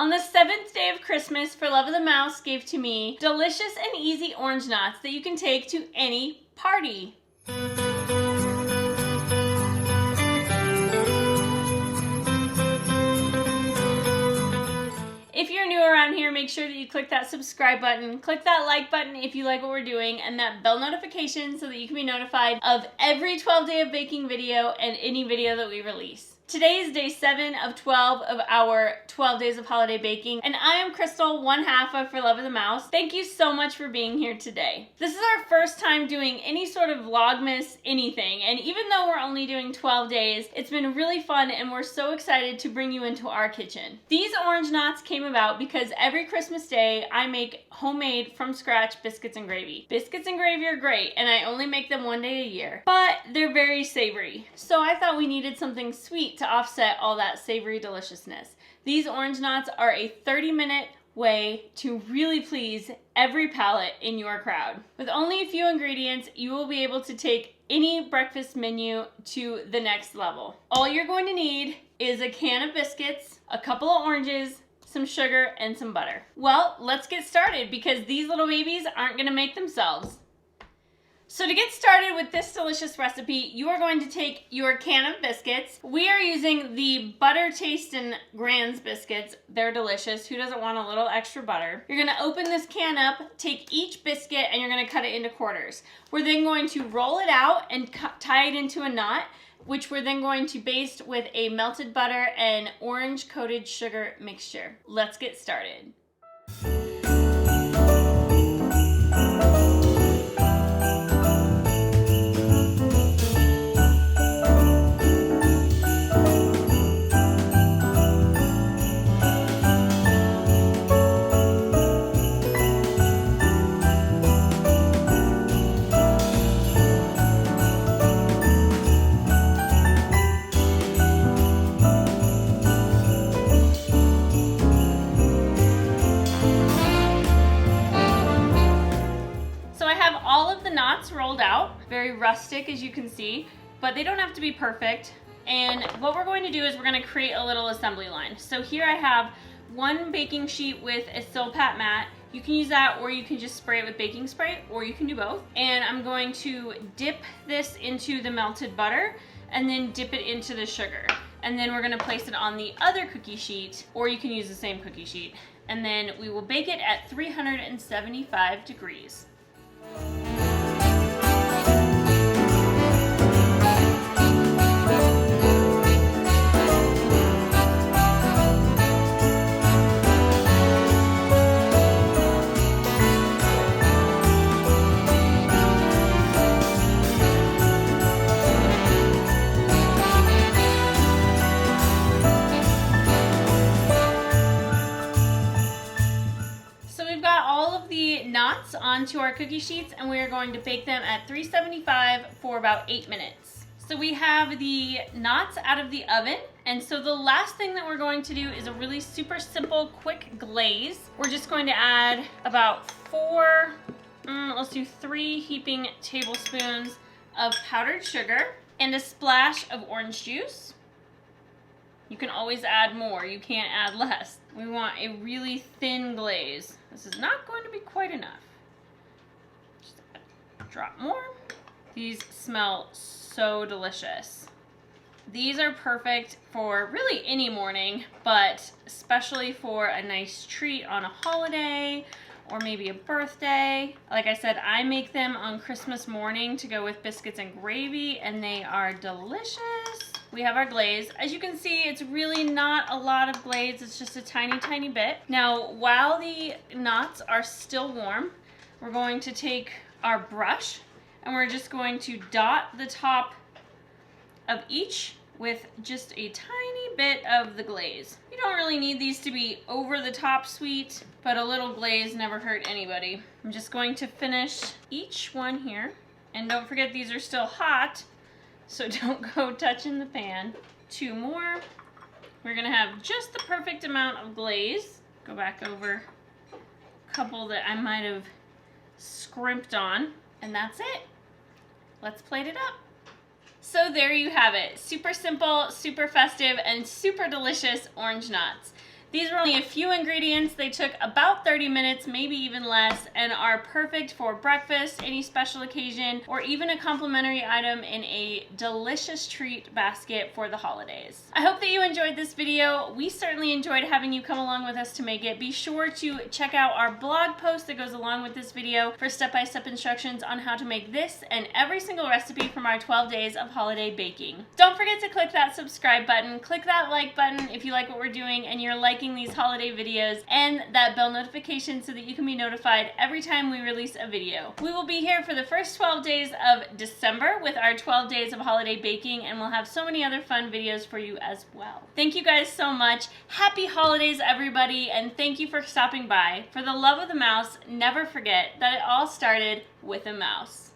On the 7th day of Christmas, For Love of the Mouse gave to me delicious and easy orange knots that you can take to any party. If you're new around here, make sure that you click that subscribe button, click that like button if you like what we're doing, and that bell notification so that you can be notified of every 12-day of baking video and any video that we release. Today is day 7 of 12 of our 12 days of holiday baking, and I am Crystal, one half of For Love of the Mouse. Thank you so much for being here today. This is our first time doing any sort of Vlogmas anything, and even though we're only doing 12 days, it's been really fun and we're so excited to bring you into our kitchen. These orange knots came about because every Christmas day I make homemade from scratch biscuits and gravy. Biscuits and gravy are great, and I only make them one day a year, but they're very savory. So I thought we needed something sweet to offset all that savory deliciousness. These orange knots are a 30-minute way to really please every palate in your crowd. With only a few ingredients, you will be able to take any breakfast menu to the next level. All you're going to need is a can of biscuits, a couple of oranges, some sugar, and some butter. Well, let's get started because these little babies aren't gonna make themselves. So to get started with this delicious recipe, you are going to take your can of biscuits. We are using the Butter Tastin' Grands biscuits. They're delicious. Who doesn't want a little extra butter? You're gonna open this can up, take each biscuit, and you're gonna cut it into quarters. We're then going to roll it out and tie it into a knot, which we're then going to baste with a melted butter and orange coated sugar mixture. Let's get started. Rolled out, very rustic as you can see, but they don't have to be perfect. And what we're going to do is we're going to create a little assembly line. So here I have one baking sheet with a Silpat mat. You can use that, or you can just spray it with baking spray, or you can do both. And I'm going to dip this into the melted butter and then dip it into the sugar. And then we're going to place it on the other cookie sheet, or you can use the same cookie sheet. And then we will bake it at 375 degrees. Knots onto our cookie sheets, and we are going to bake them at 375 for about 8 minutes. So we have the knots out of the oven, and so the last thing that we're going to do is a really super simple quick glaze. We're just going to add about 3 heaping tablespoons of powdered sugar and a splash of orange juice. You can always add more, you can't add less. We want a really thin glaze. This is not going to be quite enough. Just a drop more. These smell so delicious. These are perfect for really any morning, but especially for a nice treat on a holiday or maybe a birthday. Like I said, I make them on Christmas morning to go with biscuits and gravy, and they are delicious. We have our glaze. As you can see, it's really not a lot of glaze. It's just a tiny, tiny bit. Now, while the knots are still warm, we're going to take our brush and we're just going to dot the top of each with just a tiny bit of the glaze. You don't really need these to be over the top sweet, but a little glaze never hurt anybody. I'm just going to finish each one here. And don't forget, these are still hot, so don't go touching the pan. 2 more. We're gonna have just the perfect amount of glaze. Go back over a couple that I might have scrimped on, and that's it. Let's plate it up. So there you have it. Super simple, super festive, and super delicious orange knots. These were only a few ingredients. They took about 30 minutes, maybe even less, and are perfect for breakfast, any special occasion, or even a complimentary item in a delicious treat basket for the holidays. I hope that you enjoyed this video. We certainly enjoyed having you come along with us to make it. Be sure to check out our blog post that goes along with this video for step-by-step instructions on how to make this and every single recipe from our 12 days of holiday baking. Don't forget to click that subscribe button, click that like button if you like what we're doing and you're liking these holiday videos, and that bell notification so that you can be notified every time we release a video. We will be here for the first 12 days of December with our 12 days of holiday baking, and we'll have so many other fun videos for you as well. Thank you guys so much. Happy holidays, everybody, and thank you for stopping by. For the love of the mouse, never forget that it all started with a mouse.